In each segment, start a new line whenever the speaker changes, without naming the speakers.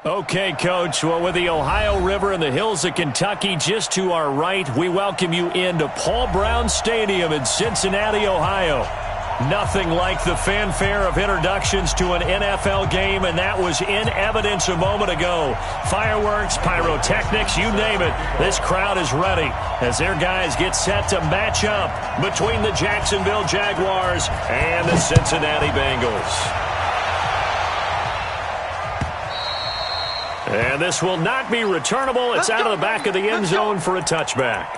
Okay, Coach. Well, with the Ohio River and the hills of Kentucky just to our right, we welcome you into Paul Brown Stadium in Cincinnati, Ohio. Nothing like the fanfare of introductions to an NFL game, and that was in evidence a moment ago. Fireworks, pyrotechnics, you name it. This crowd is ready as their guys get set to match up between the Jacksonville Jaguars and the Cincinnati Bengals. And this will not be returnable. It's out of the back of the end zone for a touchback.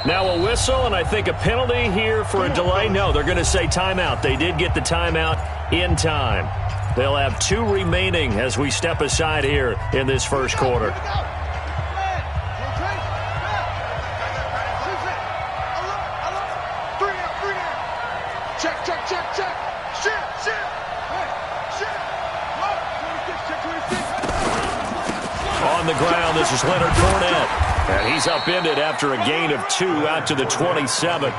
Now a whistle, and I think a penalty here for a delay. No, they're going to say timeout. They did get the timeout in time. They'll have 2 remaining as we step aside here in this first quarter. On the ground, this is Leonard Fournette. And he's upended after a gain of 2 out to the 27.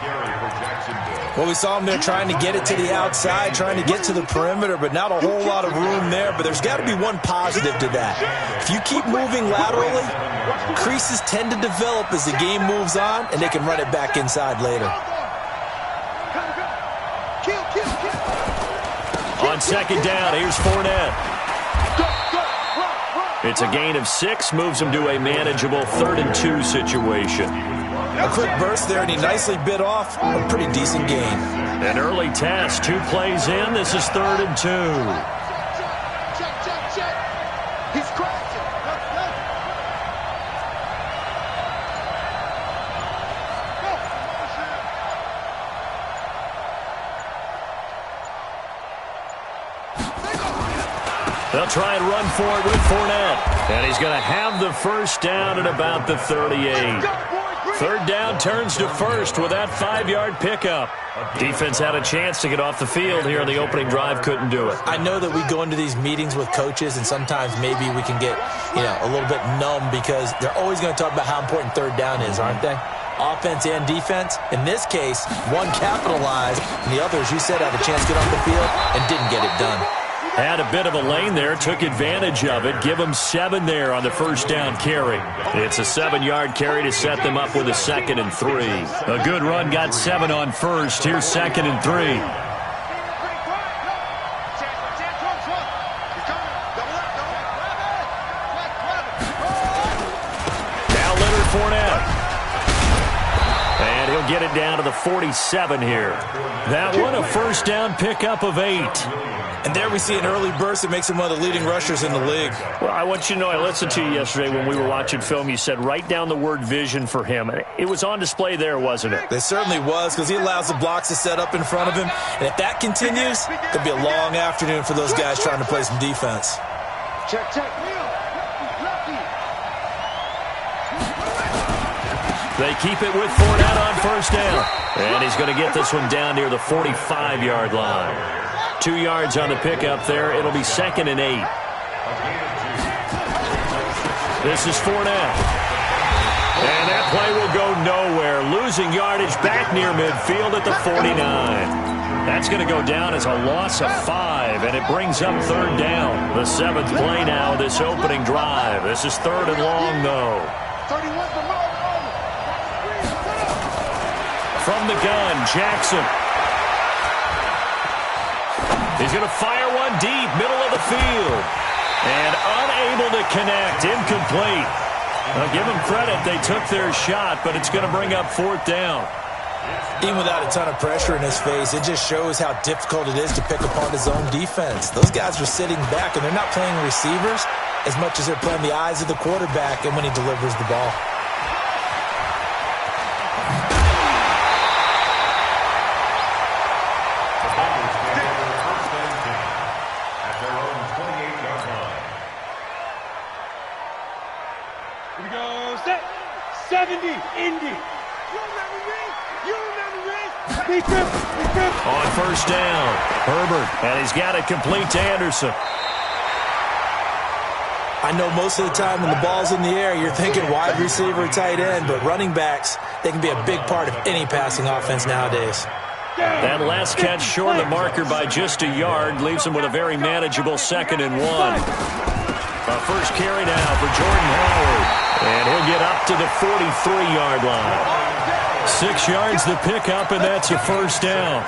Well, we saw him there trying to get it to the outside, trying to get to the perimeter, but not a whole lot of room there. But there's got to be one positive to that. If you keep moving laterally, creases tend to develop as the game moves on, and they can run it back inside later.
On second down, here's Fournette. It's a gain of 6, moves him to a manageable 3rd and 2 situation.
A quick burst there, and he nicely bit off a pretty decent gain.
An early test, 2 plays in. This is 3rd and 2.
He's crashing.
They'll try and run for it with Fournette. And he's going to have the first down at about the 38. 3rd down turns to first with that 5-yard pickup. Defense had a chance to get off the field here on the opening drive, couldn't do it.
I know that we go into these meetings with coaches, and sometimes maybe we can get, a little bit numb because they're always going to talk about how important 3rd down is, aren't they? Offense and defense. In this case, one capitalized, and the other, as you said, had a chance to get off the field and didn't get it done.
Had a bit of a lane there, took advantage of it. Give them 7 there on the first down carry. It's a 7-yard carry to set them up with a 2nd and 3. A good run got 7 on first. Here's 2nd and 3. Now Leonard Fournette. And he'll get it down to the 47 here. That one, a first down pickup of 8.
And there we see an early burst that makes him one of the leading rushers in the league.
Well, I want you to know, I listened to you yesterday when we were watching film. You said write down the word vision for him. It was on display there, wasn't it?
It certainly was, because he allows the blocks to set up in front of him. And if that continues, it could be a long afternoon for those guys trying to play some defense.
Check.
They keep it with Fournette on first down. And he's going to get this one down near the 45-yard line. 2 yards on the pickup there. It'll be 2nd and 8. This is Fournette. And that play will go nowhere. Losing yardage back near midfield at the 49. That's going to go down as a loss of 5, and it brings up 3rd down. The 7th play now of this opening drive. This is 3rd and long, though. From the gun, Jackson. He's going to fire one deep, middle of the field. And unable to connect, incomplete. I'll give them credit. They took their shot, but it's going to bring up 4th down.
Even without a ton of pressure in his face, it just shows how difficult it is to pick apart his own defense. Those guys are sitting back, and they're not playing receivers. as much as they're playing the eyes of the quarterback and when he delivers the ball.
Here we go, set, 70, Indy. You remember me? You remember me? Big trip, big trip.
On first down, Herbert, and he's got it complete to Anderson.
I know most of the time when the ball's in the air, you're thinking wide receiver, tight end, but running backs, they can be a big part of any passing offense nowadays.
That last catch short of the marker by just a yard leaves him with a very manageable 2nd and 1. A first carry now for Jordan Howard, and he'll get up to the 43-yard line. 6 yards the pickup, and that's a first down.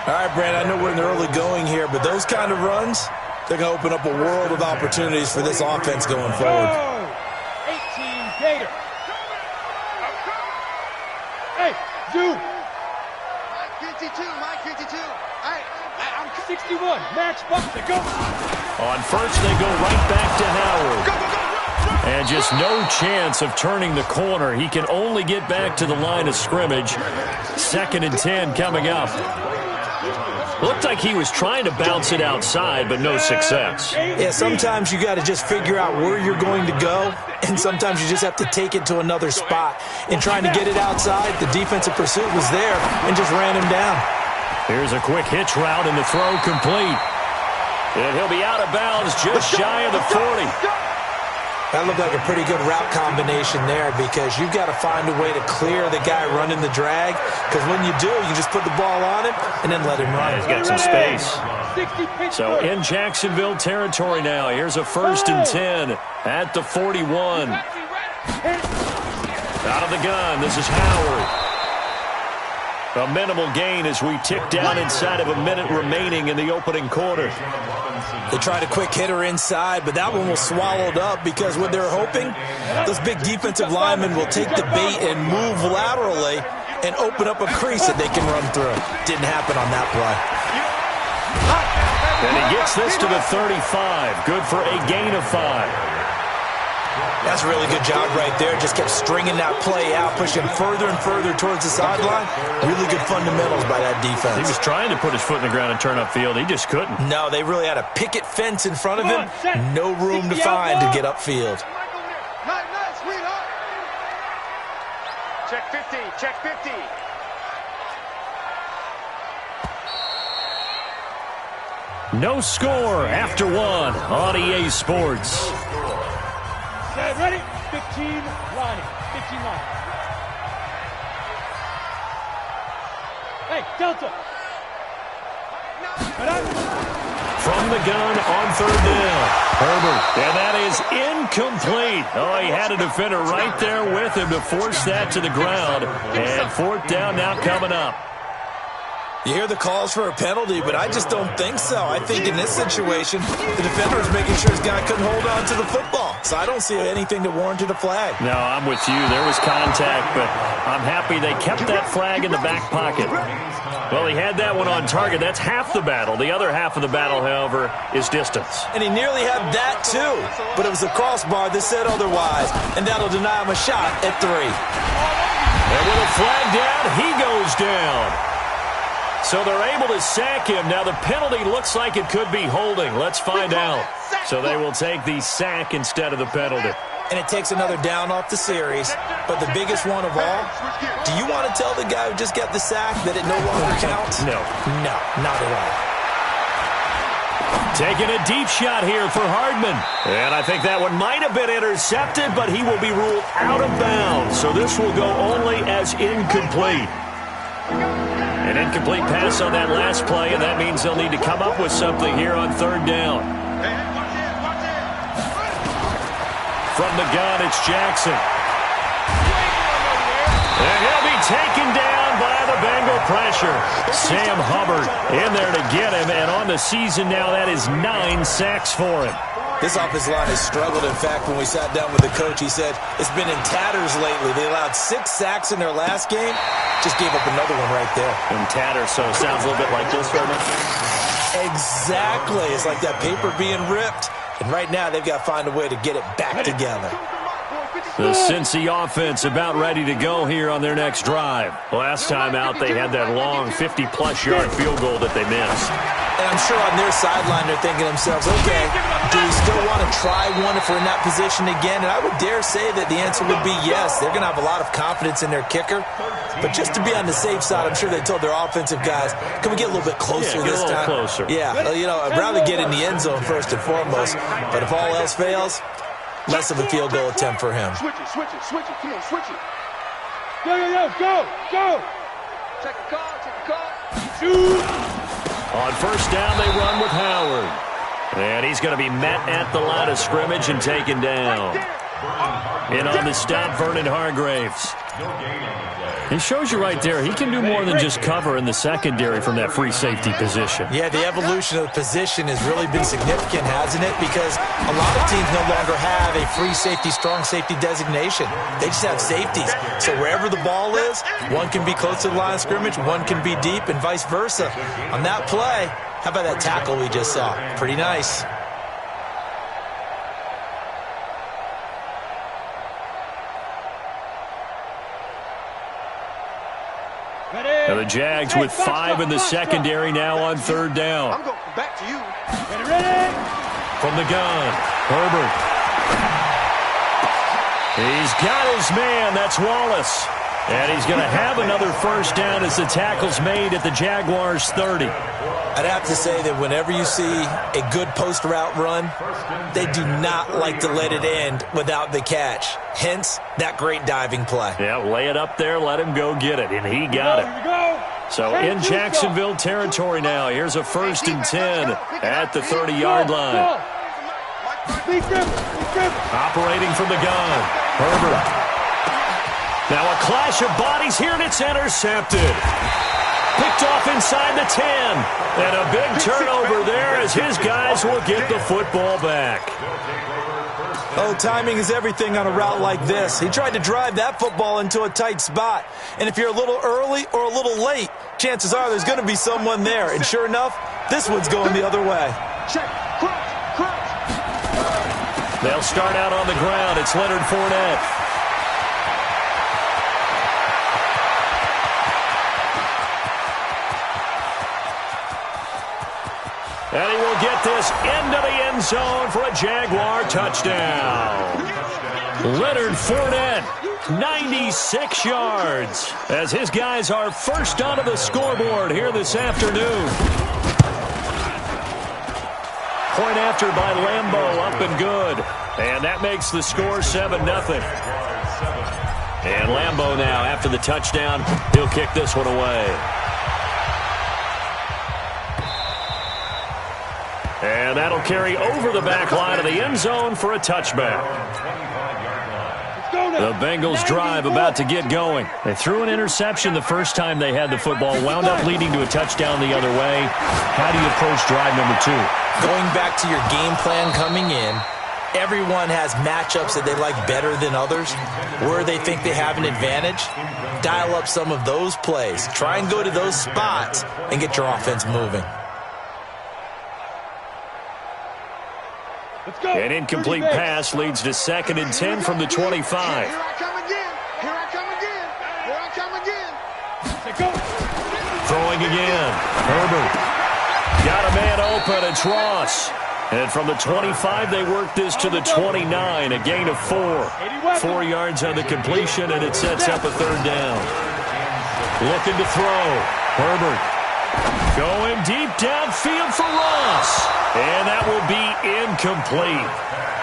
All right, Brad, I know we're in the early going here, but those kind of runs, they're going to open up a world of opportunities for this offense going forward.
18 Gator. Hey, Zoo.
Mike 52, Mike 52. I'm
61, Max Buster, go.
On first, they go right back to Howard.
Go, go, go, run, run.
And just no chance of turning the corner. He can only get back to the line of scrimmage. 2nd and 10 coming up. Looked like he was trying to bounce it outside, but no success.
Yeah, sometimes you got to just figure out where you're going to go, and sometimes you just have to take it to another spot. In trying to get it outside, the defensive pursuit was there and just ran him down.
Here's a quick hitch route, and the throw complete. And he'll be out of bounds just shy of the 40.
That looked like a pretty good route combination there because you've got to find a way to clear the guy running the drag, because when you do, you just put the ball on him and then let him run.
He's got some space. So in Jacksonville territory now. Here's a 1st and 10 at the 41. Out of the gun, this is Howard. A minimal gain as we tick down inside of a minute remaining in the opening quarter.
They tried a quick hitter inside, but that one was swallowed up because what they're hoping, those big defensive linemen will take the bait and move laterally and open up a crease that they can run through. Didn't happen on that play.
And he gets this to the 35. Good for a gain of 5.
That's a really good job right there. Just kept stringing that play out, pushing further and further towards the sideline. Really good fundamentals by that defense.
He was trying to put his foot in the ground and turn upfield. He just couldn't.
No, they really had a picket fence in front of him. No room to find to get upfield.
Nice, sweetheart. Check 50, check 50.
No score after 1 on EA Sports.
Okay, ready? 15 lining. 15 lining. Hey, Delta.
From the gun on 3rd down. Herbert, and that is incomplete. Oh, he had a defender right there with him to force that to the ground. And 4th down now coming up.
You hear the calls for a penalty, but I just don't think so. I think in this situation, the defender is making sure his guy couldn't hold on to the football. So I don't see anything that warranted a flag.
No, I'm with you. There was contact, but I'm happy they kept that flag in the back pocket. Well, he had that one on target. That's half the battle. The other half of the battle, however, is distance.
And he nearly had that, too. But it was the crossbar that said otherwise, and that'll deny him a shot at 3.
And with a flag down, he goes down. So they're able to sack him. Now the penalty looks like it could be holding. Let's find out. So they will take the sack instead of the penalty.
And it takes another down off the series. But the biggest one of all, do you want to tell the guy who just got the sack that it no longer counts?
No.
No, not at all.
Taking a deep shot here for Hardman. And I think that one might have been intercepted, but he will be ruled out of bounds. So this will go only as incomplete. An incomplete pass on that last play, and that means they'll need to come up with something here on 3rd down. From the gun, it's Jackson. And he'll be taken down by the Bengal pressure. Sam Hubbard in there to get him, and on the season now, that is 9 sacks for him.
This offensive line has struggled. In fact, when we sat down with the coach, he said it's been in tatters lately. They allowed 6 sacks in their last game. Just gave up another one right there.
In tatters, so it sounds a little bit like this right now.
Exactly. It's like that paper being ripped. And right now, they've got to find a way to get it back together.
The Cincy offense about ready to go here on their next drive. Last time out, they had that long 50-plus yard field goal that they missed.
And I'm sure on their sideline, they're thinking to themselves, okay, do we still want to try one if we're in that position again? And I would dare say that the answer would be yes. They're going to have a lot of confidence in their kicker. But just to be on the safe side, I'm sure they told their offensive guys, can we get a little bit closer this time?
Closer.
Yeah, I'd rather get in the end zone first and foremost. But if all else fails, less of a field goal attempt for him.
Switch it. Come on, switch it.
Go.
Check the call.
Shoot.
On first down, they run with Howard. And he's going to be met at the line of scrimmage and taken down. In on the stop, Vernon Hargraves. He shows you right there, he can do more than just cover in the secondary from that free safety position.
Yeah, the evolution of the position has really been significant, hasn't it? Because a lot of teams no longer have a free safety, strong safety designation. They just have safeties. So wherever the ball is, one can be close to the line of scrimmage, one can be deep, and vice versa. On that play, how about that tackle we just saw? Pretty nice.
Now the Jags with 5 in the secondary now on third down.
I'm going back to you.
Ready.
From the gun, Herbert. He's got his man. That's Wallace. And he's going to have another first down as the tackle's made at the Jaguars' 30.
I'd have to say that whenever you see a good post route run, they do not like to let it end without the catch. Hence, that great diving play.
Yeah, lay it up there, let him go get it, and he got it. So in Jacksonville territory now, here's a 1st and 10 at the 30-yard line. Operating from the gun, Herbert. Now a clash of bodies here, and it's intercepted. Picked off inside the 10. And a big turnover there as his guys will get the football back.
Oh, timing is everything on a route like this. He tried to drive that football into a tight spot. And if you're a little early or a little late, chances are there's going to be someone there. And sure enough, this one's going the other way.
Check. Crunch.
They'll start out on the ground. It's Leonard Fournette. And he will get this into the end zone for a Jaguar touchdown. Leonard Fournette, 96 yards, as his guys are first onto the scoreboard here this afternoon. Point after by Lambeau, up and good. And that makes the score 7-0. And Lambeau now, after the touchdown, he'll kick this one away. And that'll carry over the back line of the end zone for a touchback. The Bengals drive about to get going. They threw an interception the first time they had the football, wound up leading to a touchdown the other way. How do you approach drive number 2?
Going back to your game plan coming in, everyone has matchups that they like better than others, where they think they have an advantage. Dial up some of those plays. Try and go to those spots and get your offense moving.
An incomplete pass leads to 2nd and 10 from the 25.
Here I come again.
Throwing again. Herbert. Got a man open. It's Ross. And from the 25, they work this to the 29. A gain of 4. 4 yards on the completion, and it sets up a 3rd down. Looking to throw. Herbert. Going deep downfield for Ross. And that will be incomplete.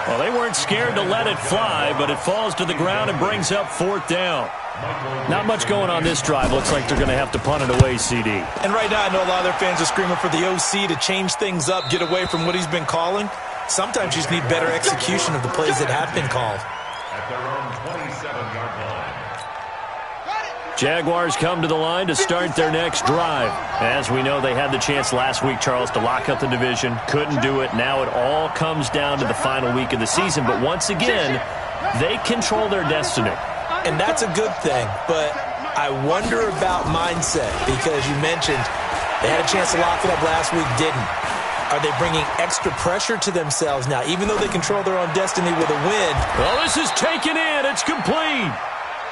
Well, they weren't scared to let it fly, but it falls to the ground and brings up 4th down. Not much going on this drive. Looks like they're going to have to punt it away, CD.
And right now, I know a lot of their fans are screaming for the OC to change things up, get away from what he's been calling. Sometimes you just need better execution of the plays that have been called.
At their own 27-yard line.
Jaguars come to the line to start their next drive. As we know, they had the chance last week, Charles, to lock up the division. Couldn't do it. Now it all comes down to the final week of the season. But once again, they control their destiny.
And that's a good thing. But I wonder about mindset, because you mentioned they had a chance to lock it up last week, didn't. Are they bringing extra pressure to themselves now, even though they control their own destiny with a win?
Well, this is taken in. It's complete.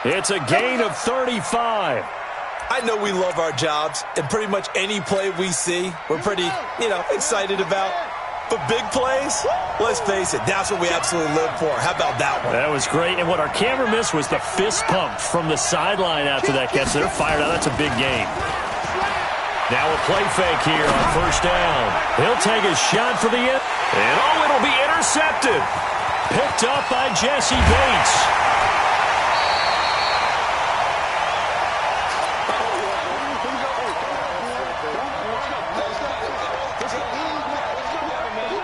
It's a gain of 35.
I know we love our jobs, and pretty much any play we see, we're pretty, excited about. But big plays, let's face it, that's what we absolutely live for. How about that one?
That was great. And what our camera missed was the fist pump from the sideline after that catch. They're fired out. That's a big gain. Now a play fake here on first down. He'll take a shot for the end. And, it'll be intercepted. Picked up by Jesse Bates.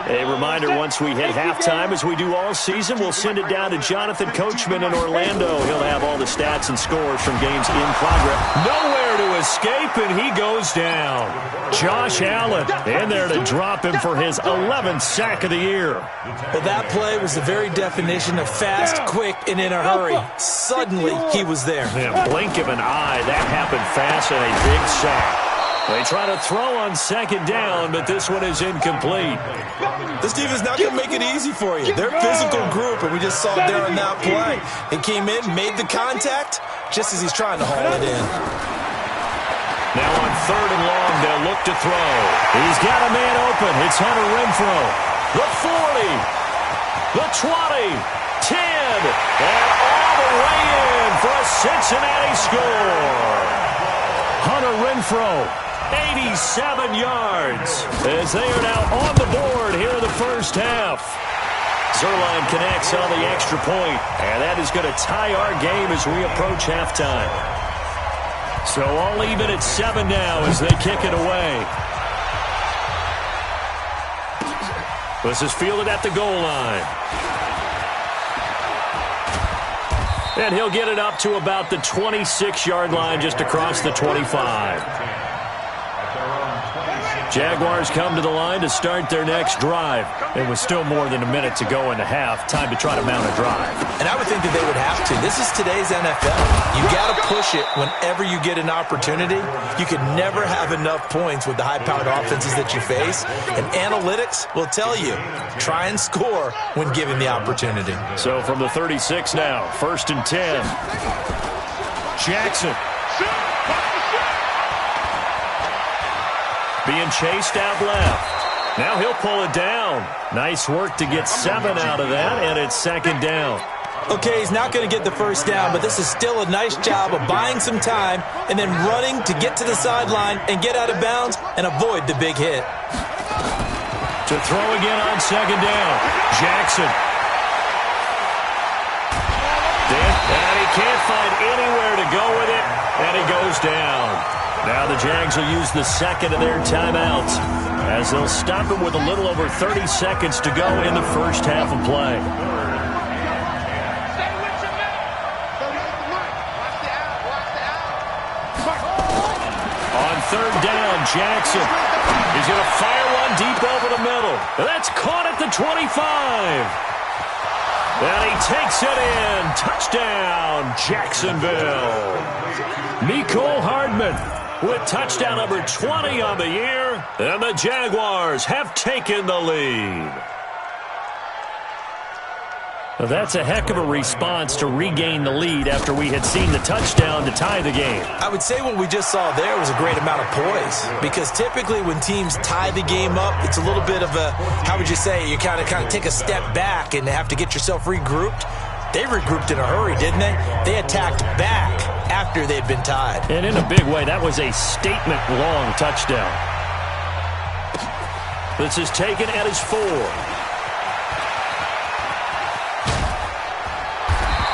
A reminder, once we hit halftime, as we do all season, we'll send it down to Jonathan Coachman in Orlando. He'll have all the stats and scores from games in progress. Nowhere to escape, and he goes down. Josh Allen in there to drop him for his 11th sack of the year.
Well, that play was the very definition of fast, quick, and in a hurry. Suddenly, he was there.
Yeah, blink of an eye. That happened fast and a big sack. They try to throw on second down, but this one is incomplete.
This defense not going to make it easy for you. They're a physical group, and we just saw it there on that play. He came in, made the contact, just as he's trying to haul it in.
Now on third and long, they'll look to throw. He's got a man open. It's Hunter Renfrow. The 40, the 20, 10, and all the way in for a Cincinnati score. Hunter Renfrow, 87 yards, as they are now on the board here in the first half. Zerline connects on the extra point, and that is going to tie our game as we approach halftime. So all even at 7 now as they kick it away. This is fielded at the goal line. And he'll get it up to about the 26-yard line, just across the 25. Jaguars come to the line to start their next drive. It was still more than a minute to go in the half. Time to try to mount a drive.
And I would think that they would have to. This is today's NFL. You got to push it whenever you get an opportunity. You can never have enough points with the high-powered offenses that you face. And analytics will tell you, try and score when given the opportunity.
So from the 36 now, 1st and 10. Jackson. Being chased out left. Now he'll pull it down. Nice work to get 7 out of that, and it's 2nd down.
Okay, he's not going to get the first down, but this is still a nice job of buying some time and then running to get to the sideline and get out of bounds and avoid the big hit.
To throw again on 2nd down. Jackson. And he can't find anywhere to go with it, and he goes down. Now the Jags will use the second of their timeouts as they'll stop him with a little over 30 seconds to go in the first half of play. On 3rd down, Jackson. He's going to fire one deep over the middle. That's caught at the 25. And he takes it in. Touchdown, Jacksonville. Mecole Hardman with touchdown number 20 on the year. And the Jaguars have taken the lead. Well, that's a heck of a response to regain the lead after we had seen the touchdown to tie the game.
I would say what we just saw there was a great amount of poise, because typically when teams tie the game up, it's a little bit of a, how would you say, you kind of take a step back and have to get yourself regrouped. They regrouped in a hurry, didn't they? They attacked back after they'd been tied.
And in a big way, that was a statement-long touchdown. This is taken at his 4.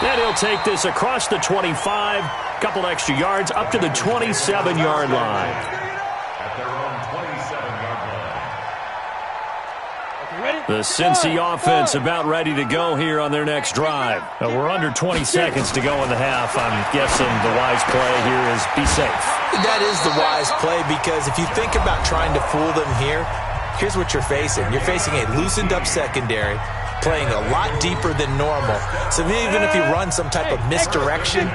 And he'll take this across the 25, couple extra yards, up to the 27-yard line.
At their own 27-yard line.
The Cincy offense about ready to go here on their next drive. We're under 20 seconds to go in the half. I'm guessing the wise play here is be safe.
That is the wise play, because if you think about trying to fool them here, here's what you're facing. You're facing a loosened up secondary. playing a lot deeper than normal. So even if you run some type of misdirection,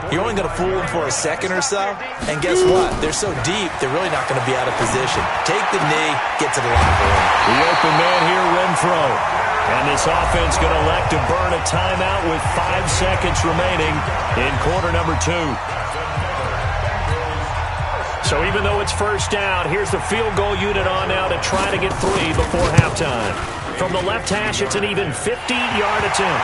you're only going to fool them for a second or so. And guess what? They're so deep, they're really not going to be out of position. Take the knee, get to the locker room.
The open man here, Renfro. And this offense going to elect to burn a timeout with 5 seconds remaining in quarter number 2. So even though it's first down, here's the field goal unit on now to try to get 3 before halftime. From the left hash, it's an even 50-yard attempt.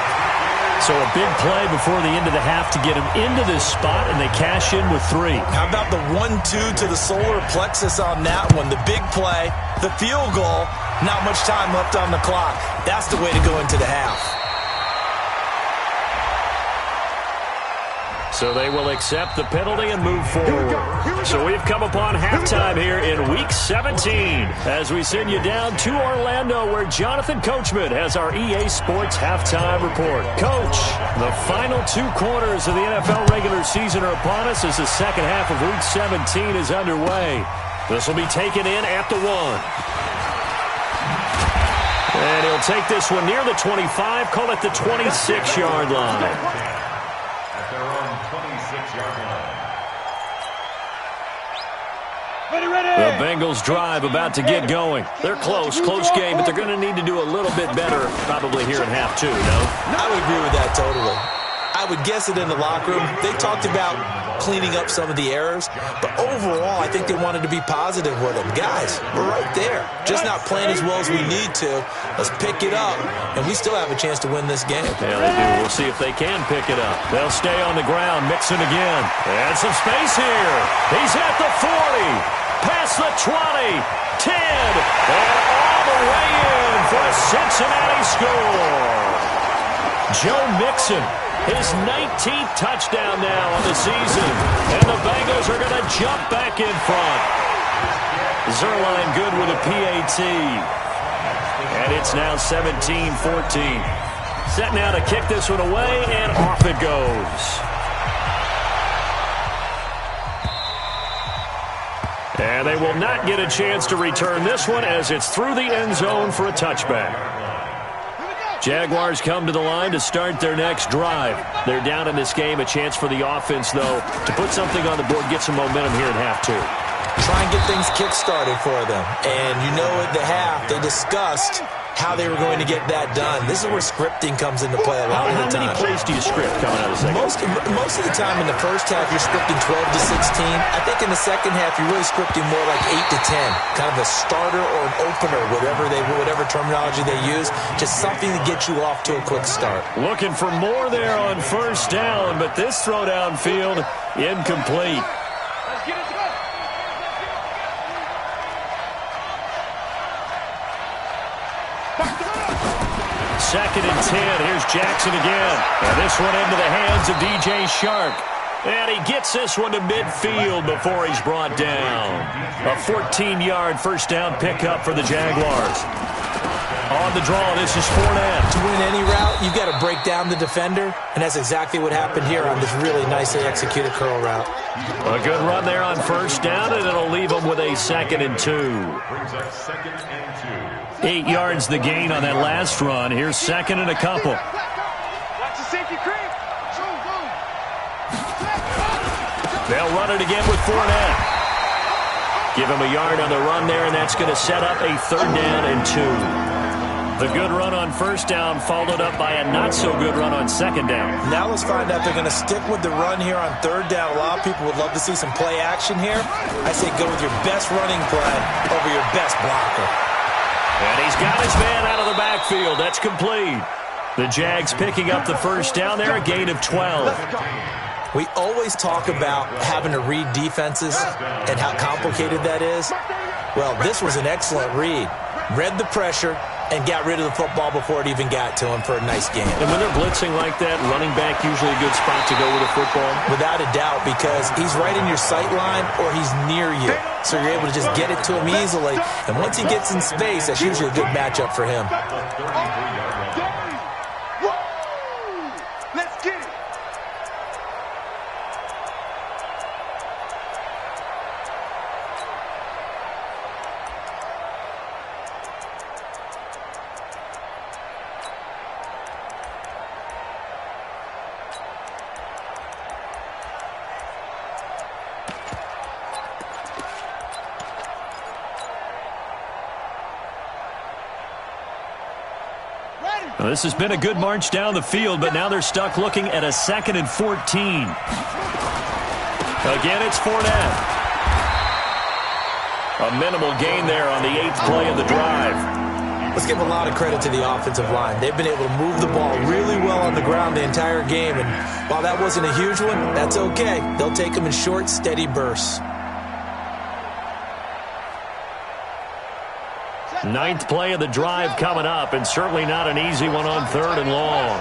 So a big play before the end of the half to get them into this spot, and they cash in with 3.
How about the 1-2 to the solar plexus on that one? The big play, the field goal, not much time left on the clock. That's the way to go into the half.
So they will accept the penalty and move forward. So we've come upon halftime here in Week 17 as we send you down to Orlando where Jonathan Coachman has our EA Sports Halftime Report. Coach, the final 2 quarters of the NFL regular season are upon us as the second half of Week 17 is underway. This will be taken in at the 1. And he'll take this one near the 25, call it the 26-yard line. The Bengals drive about to get going. They're close game, but they're going to need to do a little bit better probably here in half 2, no?
I would agree with that totally. I would guess it in the locker room. They talked about cleaning up some of the errors, but overall, I think they wanted to be positive with them. Guys, we're right there. Just not playing as well as we need to. Let's pick it up, and we still have a chance to win this game.
Yeah, they do. We'll see if they can pick it up. They'll stay on the ground, mixing again. And some space here. He's at the 40. Past the 20, 10, and all the way in for a Cincinnati score. Joe Mixon, his 19th touchdown now on the season, and the Bengals are going to jump back in front. Zerline good with a PAT, and it's now 17-14. Set now to kick this one away, and off it goes. And they will not get a chance to return this one as it's through the end zone for a touchback. Jaguars come to the line to start their next drive. They're down in this game. A chance for the offense, though, to put something on the board, get some momentum here in half 2.
Try and get things kick-started for them. And you know at the half, they discussed how they were going to get that done. This is where scripting comes into play a lot of the time.
How many plays do you script coming out of the second?
Most of the time in the first half, you're scripting 12 to 16. I think in the second half, you're really scripting more like 8 to 10. Kind of a starter or an opener, whatever terminology they use. Just something to get you off to a quick start.
Looking for more there on first down, but this throw downfield, incomplete. Second and 10. Here's Jackson again. And this one into the hands of DJ Shark. And he gets this one to midfield before he's brought down. A 14-yard first down pickup for the Jaguars. On the draw, this is Fournette.
To win any route, you've got to break down the defender, and that's exactly what happened here on this really nicely executed curl route.
A good run there on first down, and it'll leave them with a 2nd and 2. 8 yards the gain on that last run. Here's 2nd and a couple.
Watch the safety creep.
They'll run it again with Fournette. Give him a yard on the run there, and that's going to set up a 3rd down and 2. The good run on first down followed up by a not-so-good run on 2nd down.
Now let's find out if they're going to stick with the run here on 3rd down. A lot of people would love to see some play action here. I say go with your best running play over your best blocker.
And he's got his man out of the backfield. That's complete. The Jags picking up the first down there, a gain of 12.
We always talk about having to read defenses and how complicated that is. Well, this was an excellent read. Read the pressure and got rid of the football before it even got to him for a nice game.
And when they're blitzing like that, running back usually a good spot to go with a football?
Without a doubt, because he's right in your sight line or he's near you. So you're able to just get it to him easily. And once he gets in space, that's usually a good matchup for him.
Let's get it.
Well, this has been a good march down the field, but now they're stuck looking at a 2nd and 14. Again, it's Fournette. A minimal gain there on the 8th play of the drive.
Let's give a lot of credit to the offensive line. They've been able to move the ball really well on the ground the entire game, and while that wasn't a huge one, that's okay. They'll take them in short, steady bursts.
9th play of the drive coming up, and certainly not an easy one on 3rd and long.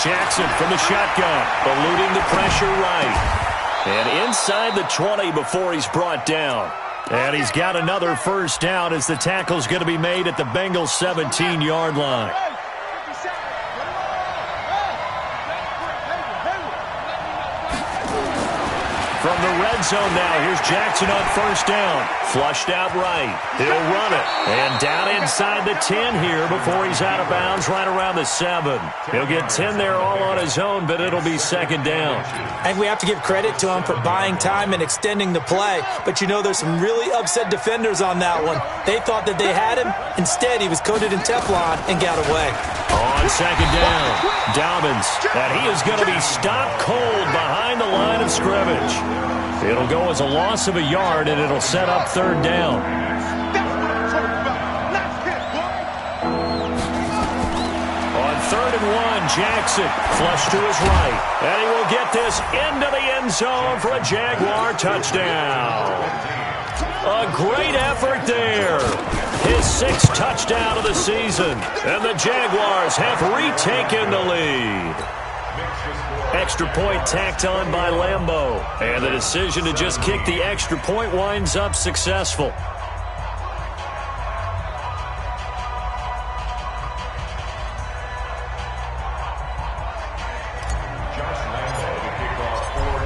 Jackson from the shotgun, eluding the pressure right. And inside the 20 before he's brought down. And he's got another first down as the tackle's going to be made at the Bengals' 17-yard line. From the red zone now, here's Jackson on first down. Flushed out right. He'll run it. And down inside the 10 here before he's out of bounds right around the 7. He'll get 10 there all on his own, but it'll be 2nd down.
I think we have to give credit to him for buying time and extending the play. But, you know, there's some really upset defenders on that one. They thought that they had him. Instead, he was coated in Teflon and got away.
On 2nd down, Dobbins. And he is going to be stopped cold behind the line of scrimmage. It'll go as a loss of a yard, and it'll set up 3rd down. On 3rd and 1, Jackson flush to his right. And he will get this into the end zone for a Jaguar touchdown. A great effort there. His 6th touchdown of the season. And the Jaguars have retaken the lead. Extra point tacked on by Lambeau. And the decision to just kick the extra point winds up successful.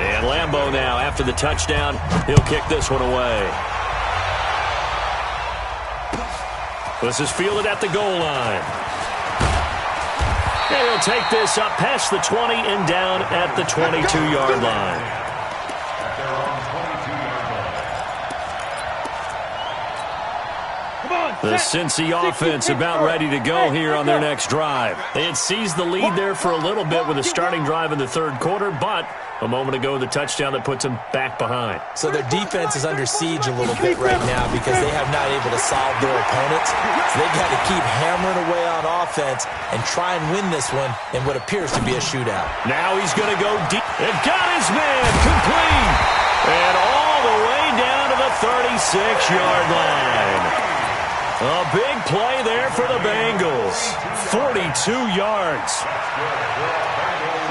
And Lambeau now, after the touchdown, he'll kick this one away. This is fielded at the goal line. And he'll take this up past the 20 and down at the 22-yard line. The Cincy offense about ready to go here on their next drive. They had seized the lead there for a little bit with a starting drive in the 3rd quarter, but a moment ago the touchdown that puts them back behind.
So their defense is under siege a little bit right now because they have not able to solve their opponents. So they've got to keep hammering away on offense and try and win this one in what appears to be a shootout.
Now he's going to go deep. And got his man complete. And all the way down to the 36-yard line. A big play there for the Bengals. 42 yards.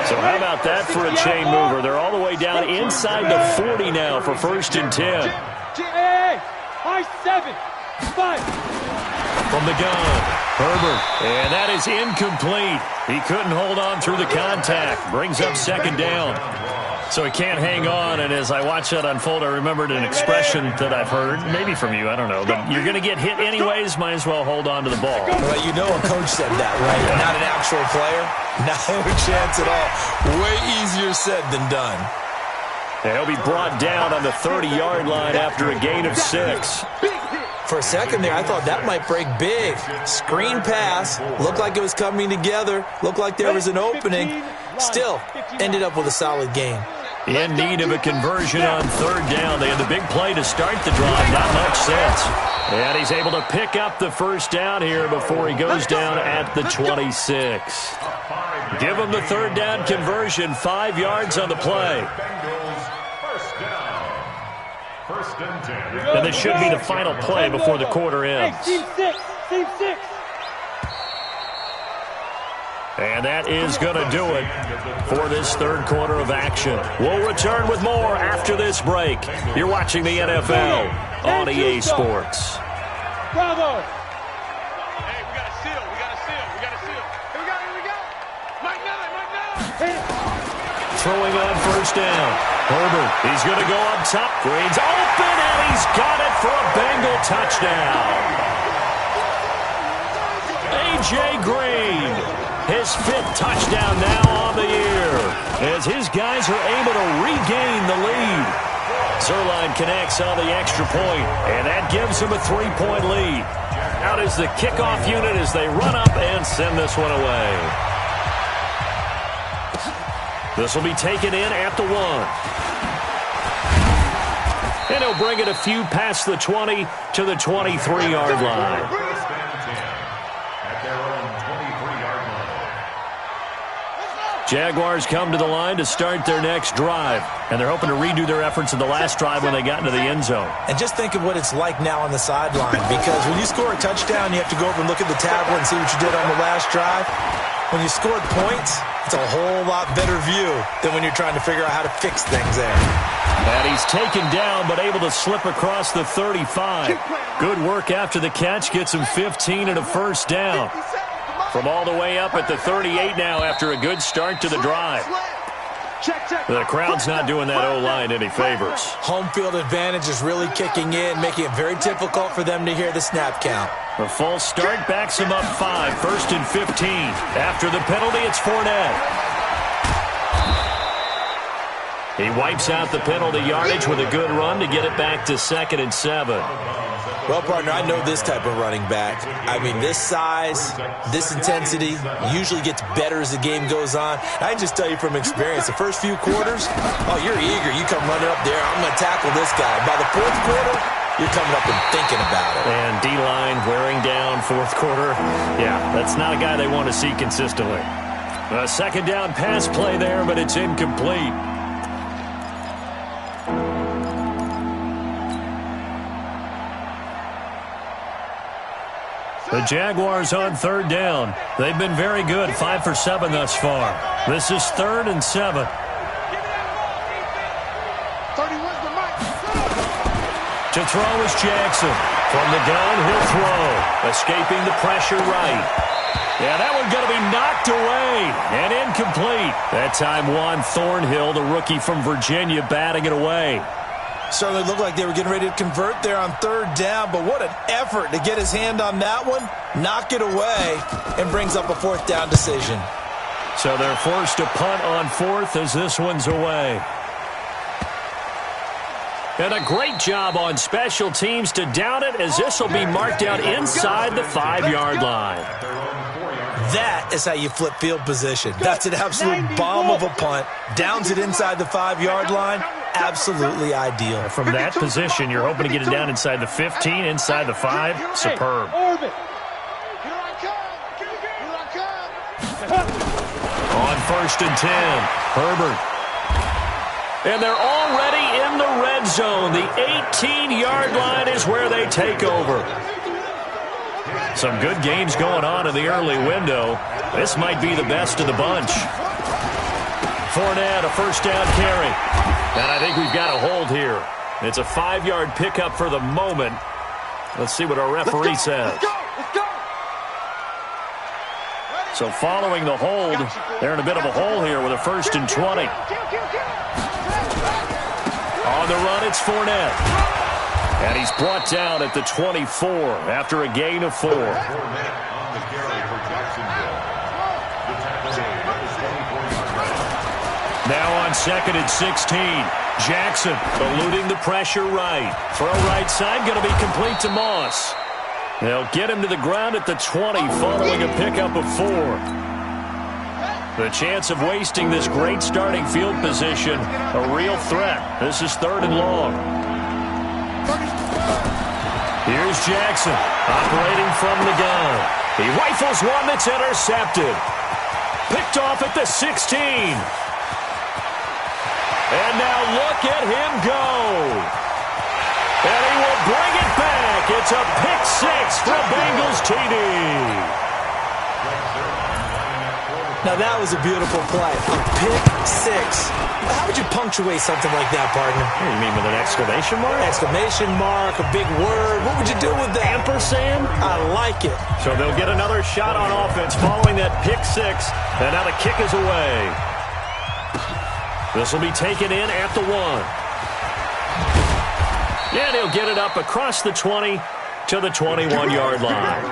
So how about that for a chain mover? They're all the way down inside the 40 now for 1st and 10.
High 7, 5.
From the gun, Herbert. And that is incomplete. He couldn't hold on through the contact. Brings up 2nd down. So he can't hang on, and as I watch that unfold, I remembered an expression that I've heard, maybe from you, I don't know, but you're going to get hit anyways, might as well hold on to the ball.
Well, you know a coach said that, right? Yeah. Not an actual player. No chance at all. Way easier said than done.
And he'll be brought down on the 30-yard line after a gain of 6.
For a second there, I thought that might break big. Screen pass. Looked like it was coming together. Looked like there was an opening. Still, ended up with a solid gain.
In need of a conversion on 3rd down. They had the big play to start the drive. Not much sense. And he's able to pick up the 1st down here before he goes down at the 26. Give him the 3rd down conversion. 5 yards on the play. And this should be the final play before the quarter ends.
Team 6.
And that is going to do it for this 3rd quarter of action. We'll return with more after this break. You're watching the NFL on EA Sports.
Bravo.
Hey, we got a seal. Here we go. Mike 9.
Throwing on 1st down. Herbert, he's going to go up top. Green's open, and he's got it for a Bengal touchdown. A.J. Green, his 5th touchdown now on the year, as his guys are able to regain the lead. Zerline connects on the extra point, and that gives him a 3-point lead. Now to is the kickoff unit as they run up and send this one away. This will be taken in at the 1. And he'll bring it a few past the 20 to the 23-yard line. Jaguars come to the line to start their next drive, and they're hoping to redo their efforts in the last drive when they got into the end zone.
And just think of what it's like now on the sideline, because when you score a touchdown, you have to go over and look at the tablet and see what you did on the last drive. When you scored points, it's a whole lot better view than when you're trying to figure out how to fix things there.
And he's taken down, but able to slip across the 35. Good work after the catch, gets him 15 and a first down. From all the way up at the 38 now after a good start to the drive. The crowd's not doing that O-line any favors.
Home field advantage is really kicking in, making it very difficult for them to hear the snap count.
The false start backs him up 5, 1st and 15. After the penalty, it's Fournette. He wipes out the penalty yardage with a good run to get it back to 2nd and 7.
Well, partner, I know this type of running back. I mean, this size, this intensity usually gets better as the game goes on. I can just tell you from experience, the first few quarters, oh, you're eager. You come running up there, I'm going to tackle this guy. By the 4th quarter, you're coming up and thinking about it.
And D-line wearing down 4th quarter. Yeah, that's not a guy they want to see consistently. A 2nd down pass play there, but it's incomplete. The Jaguars on 3rd down. They've been very good, 5 for 7 thus far. This is 3rd and 7. To throw is Jackson. From the gun, he'll throw. Escaping the pressure right. Yeah, that one's going to be knocked away and incomplete. That time Juan Thornhill, the rookie from Virginia, batting it away.
Certainly looked like they were getting ready to convert there on 3rd down, but what an effort to get his hand on that one, knock it away, and brings up a 4th down decision.
So they're forced to punt on 4th as this one's away. And a great job on special teams to down it, as this will be marked out inside the 5-yard line.
That is how you flip field position. That's an absolute bomb of a punt. Downs it inside the 5-yard line. Absolutely ideal.
From that position, you're hoping to get it down inside the 15, inside the 5. Superb. On 1st and 10, Herbert. And they're already in the red zone. The 18-yard line is where they take over. Some good games going on in the early window. This might be the best of the bunch. Fournette, a 1st down carry. And I think we've got a hold here. It's a 5-yard pickup for the moment. Let's see what our referee says. So following the hold, they're in a bit of a hole here with a 1st and 20. On the run, it's Fournette. And he's brought down at the 24 after a gain of 4. Now on 2nd and 16. Jackson eluding the pressure right. Throw right side, going to be complete to Moss. They'll get him to the ground at the 20 following a pickup of 4. The chance of wasting this great starting field position, a real threat. This is 3rd and long. Here's Jackson operating from the gun. He rifles one that's intercepted. Picked off at the 16. And now look at him go. And he will bring it back. It's a pick 6 for Bengals TD.
Now that was a beautiful play. A pick 6. How would you punctuate something like that, partner?
You mean with an exclamation mark?
Exclamation mark, a big word. What would you do with that?
Ampersand?
I like it.
So they'll get another shot on offense following that pick 6. And now the kick is away. This will be taken in at the 1. And he'll get it up across the 20 to the 21-yard line.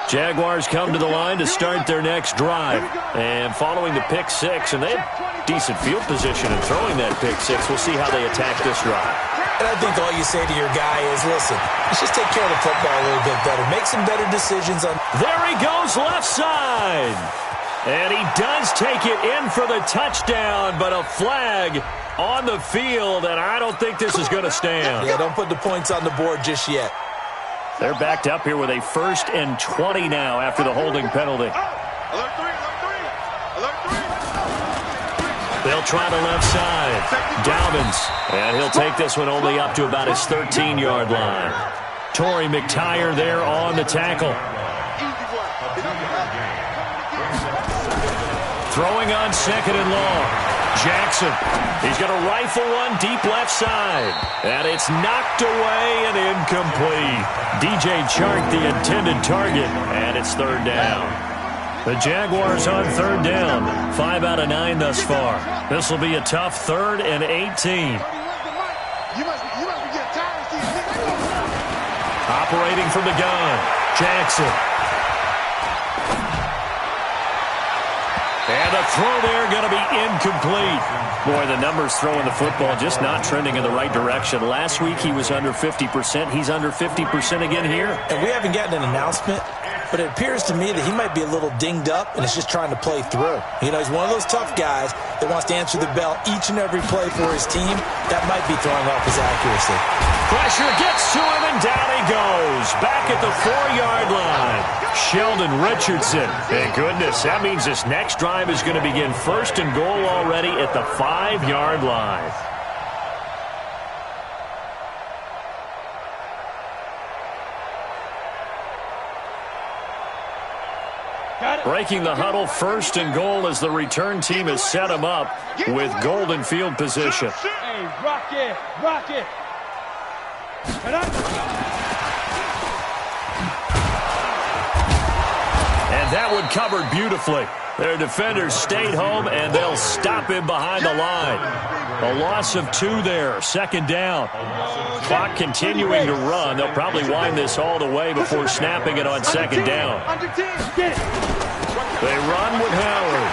Jaguars come to the line to start their next drive. And following the pick 6, and they have decent field position in throwing that pick 6. We'll see how they attack this drive.
And I think all you say to your guy is, listen, let's just take care of the football a little bit better. Make some better decisions on...
There he goes left side. And he does take it in for the touchdown, but a flag on the field, and I don't think this is going to stand.
Yeah, don't put the points on the board just yet.
They're backed up here with a 1st and 20 now after the holding penalty.
Alert three, alert three, alert three.
They'll try the left side. Dalvins, and he'll take this one only up to about his 13-yard line. Torrey McTyer there on the tackle. Throwing on 2nd and long. Jackson, he's going to rifle one deep left side. And it's knocked away and incomplete. DJ Chark, the intended target, and it's 3rd down. The Jaguars on 3rd down. 5 out of 9 thus far. This will be a tough 3rd and 18. Operating from the gun, Jackson. And the throw there going to be incomplete. Boy, the numbers throwing the football just not trending in the right direction. Last week he was under 50%. He's under 50% again here.
And we haven't gotten an announcement, but it appears to me that he might be a little dinged up and is just trying to play through. You know, he's one of those tough guys that wants to answer the bell each and every play for his team. That might be throwing off his accuracy.
Pressure gets to him, and down he goes. Back at the 4-yard line. Sheldon Richardson. Thank goodness. That means this next drive is going to begin 1st and goal already at the 5-yard line. Breaking the huddle, 1st and goal as the return team has set him up with golden field position.
Hey, rock it, rock it.
And that one covered beautifully. Their defenders stayed home, and they'll stop him behind the line. A loss of 2 there, 2nd down. Clock continuing to run. They'll probably wind this all the way before snapping it on 2nd down. They run with Howard.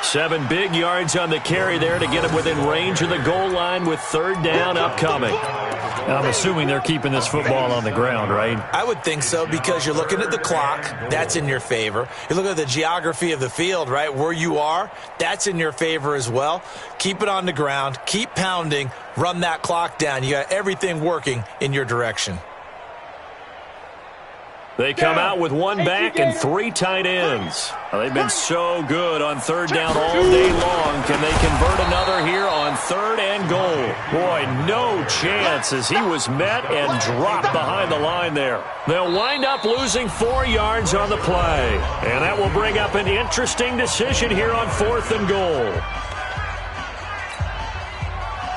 7 big yards on the carry there to get him within range of the goal line with 3rd down upcoming. I'm assuming they're keeping this football on the ground, right?
I would think so, because you're looking at the clock. That's in your favor. You look at the geography of the field, right? Where you are, that's in your favor as well. Keep it on the ground. Keep pounding. Run that clock down. You got everything working in your direction.
They come out with 1 back and 3 tight ends. Well, they've been so good on 3rd down all day long. Can they convert another here on 3rd and goal? Boy, no chance as he was met and dropped behind the line there. They'll wind up losing 4 yards on the play. And that will bring up an interesting decision here on 4th and goal.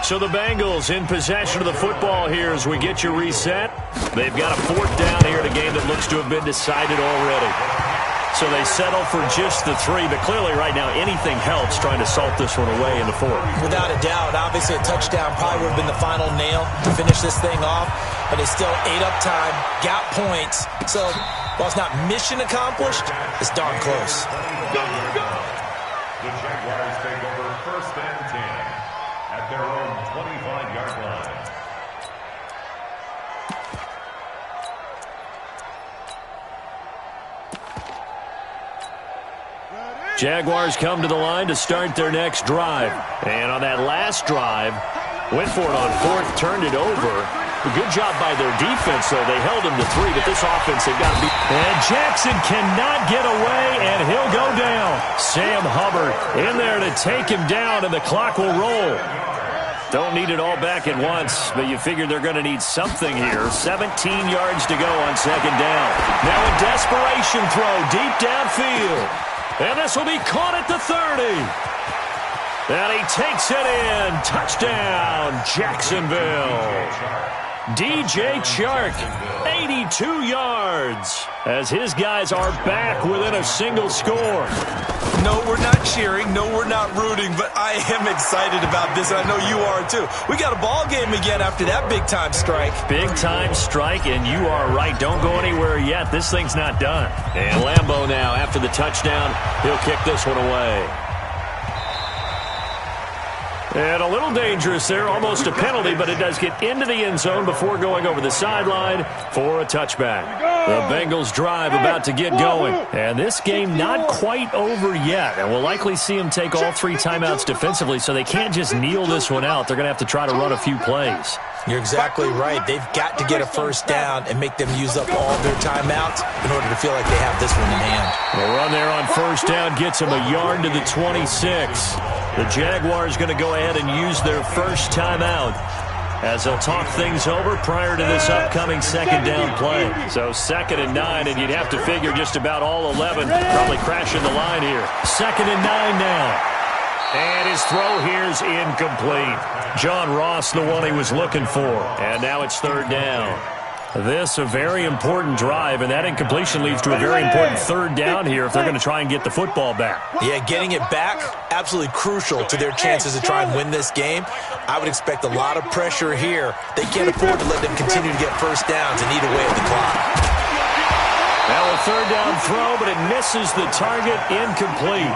So the Bengals in possession of the football here as we get you reset. They've got a 4th down here in a game that looks to have been decided already. So they settle for just the 3, but clearly right now anything helps trying to salt this one away in the 4th.
Without a doubt, obviously a touchdown probably would have been the final nail to finish this thing off, but it's still 8 up time, got points. So while it's not mission accomplished, it's darn close.
The Jaguars take over 1st and 10 at their own 25-yard line.
Jaguars come to the line to start their next drive. And on that last drive, went for it on 4th, turned it over. A good job by their defense, though. They held him to 3, but this offense, they've got to be... And Jackson cannot get away, and he'll go down. Sam Hubbard in there to take him down, and the clock will roll. Don't need it all back at once, but you figure they're going to need something here. 17 yards to go on 2nd down. Now a desperation throw deep downfield. And this will be caught at the 30. And he takes it in. Touchdown, Jacksonville. DJ Chark, 82 yards, as his guys are back within a single score.
No, we're not cheering. No, we're not rooting, but I am excited about this, and I know you are too. We got a ball game again after that big-time strike.
Big-time strike, and you are right. Don't go anywhere yet. This thing's not done. And Lambeau now, after the touchdown, he'll kick this one away. And a little dangerous there, almost a penalty, but it does get into the end zone before going over the sideline for a touchback. The Bengals drive about to get going. And this game not quite over yet. And we'll likely see them take all 3 timeouts defensively, so they can't just kneel this one out. They're going to have to try to run a few plays.
You're exactly right. They've got to get a first down and make them use up all their timeouts in order to feel like they have this one in hand.
The run there on first down gets them a yard to the 26. The Jaguars going to go ahead and use their first timeout as they'll talk things over prior to this upcoming second down play. So 2nd and 9, and you'd have to figure just about all 11 probably crashing the line here. 2nd and 9 now. And his throw here is incomplete. John Ross, the one he was looking for. And now it's 3rd down. This a very important drive, and that incompletion leads to a very important 3rd down here if they're going to try and get the football back.
Yeah, getting it back, absolutely crucial to their chances to try and win this game. I would expect a lot of pressure here. They can't afford to let them continue to get first downs and eat away at the clock.
Now a 3rd down throw, but it misses the target, incomplete.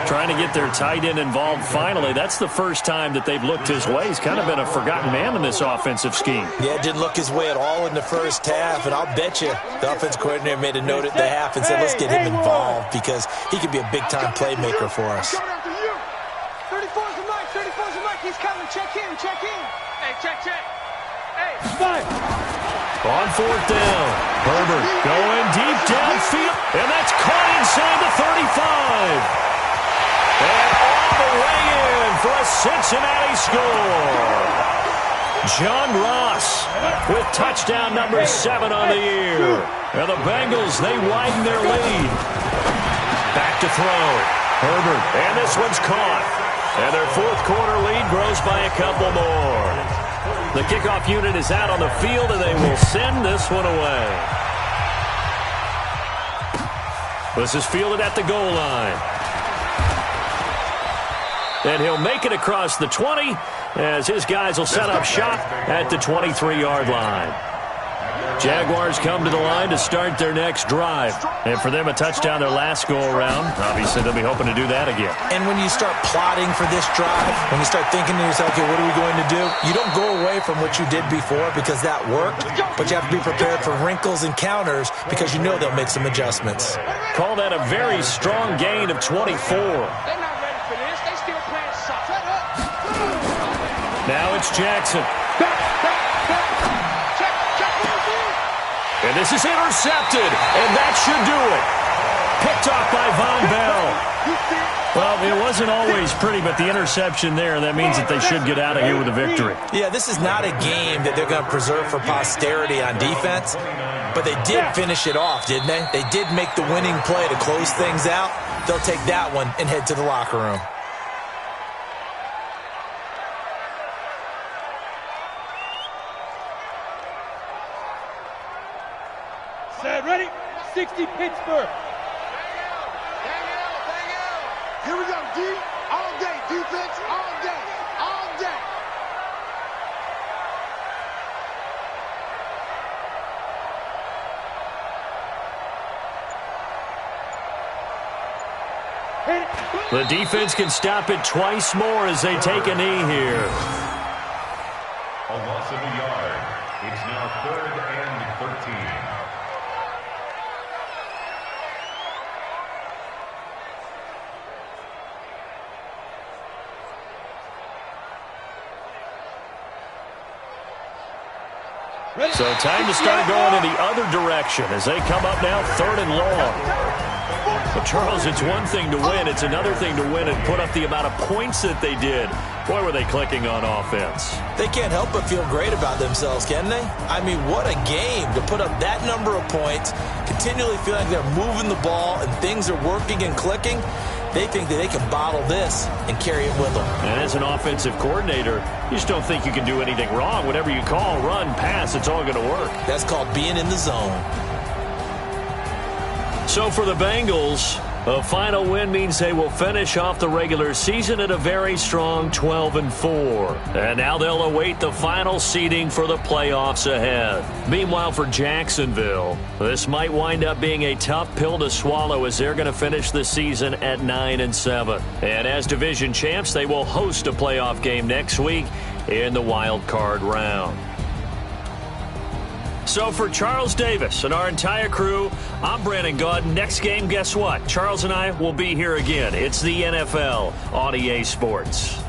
Trying to get their tight end involved finally. That's the first time that they've looked his way. He's kind of been a forgotten man in this offensive scheme.
Yeah, it didn't look his way at all in the first half, and I'll bet you the offensive coordinator made a note at the half and said, let's get him involved because he could be a big-time playmaker for us.
34's the mic, 34's the mic. He's coming. Check in, check in.
Hey, check. Hey.
Five.
On 4th down, Herbert going deep downfield, and that's caught inside the 35. And all the way in for a Cincinnati score. John Ross with touchdown number 7 on the year. And the Bengals, they widen their lead. Back to throw. Herbert, and this one's caught. And their 4th quarter lead grows by a couple more. The kickoff unit is out on the field, and they will send this one away. This is fielded at the goal line. And he'll make it across the 20 as his guys will set up shop at the 23-yard line. Jaguars come to the line to start their next drive. And for them, a touchdown their last go-around. Obviously, they'll be hoping to do that again.
And when you start plotting for this drive, when you start thinking to yourself, okay, what are we going to do? You don't go away from what you did before because that worked, but you have to be prepared for wrinkles and counters because you know they'll make some adjustments.
Call that a very strong gain of 24.
They're not ready for this. They still playing soft.
Now it's Jackson. And this is intercepted, and that should do it. Picked off by Von Bell. Well, it wasn't always pretty, but the interception there, that means that they should get out of here with a victory.
Yeah, this is not a game that they're going to preserve for posterity on defense, but they did finish it off, didn't they? They did make the winning play to close things out. They'll take that one and head to the locker room.
Set, ready? 60 Pittsburgh.
Here we go, D. All day, defense, all day, all day.
The defense can stop it twice more as they take a knee here.
A loss of a yard. It's now 3rd and 13.
So time to start going in the other direction as they come up now 3rd and long. But Charles, it's one thing to win. It's another thing to win and put up the amount of points that they did. Boy, were they clicking on offense.
They can't help but feel great about themselves, can they? I mean, what a game to put up that number of points, continually feel like they're moving the ball and things are working and clicking. They think that they can bottle this and carry it with them.
And as an offensive coordinator, you just don't think you can do anything wrong. Whatever you call, run, pass, it's all going to work.
That's called being in the zone.
So for the Bengals, A final win means they will finish off the regular season at a very strong 12-4. And now they'll await the final seeding for the playoffs ahead. Meanwhile, for Jacksonville, this might wind up being a tough pill to swallow as they're going to finish the season at 9-7. And as division champs, they will host a playoff game next week in the wild card round. So for Charles Davis and our entire crew, I'm Brandon Gaud. Next game, guess what? Charles and I will be here again. It's the NFL on EA Sports.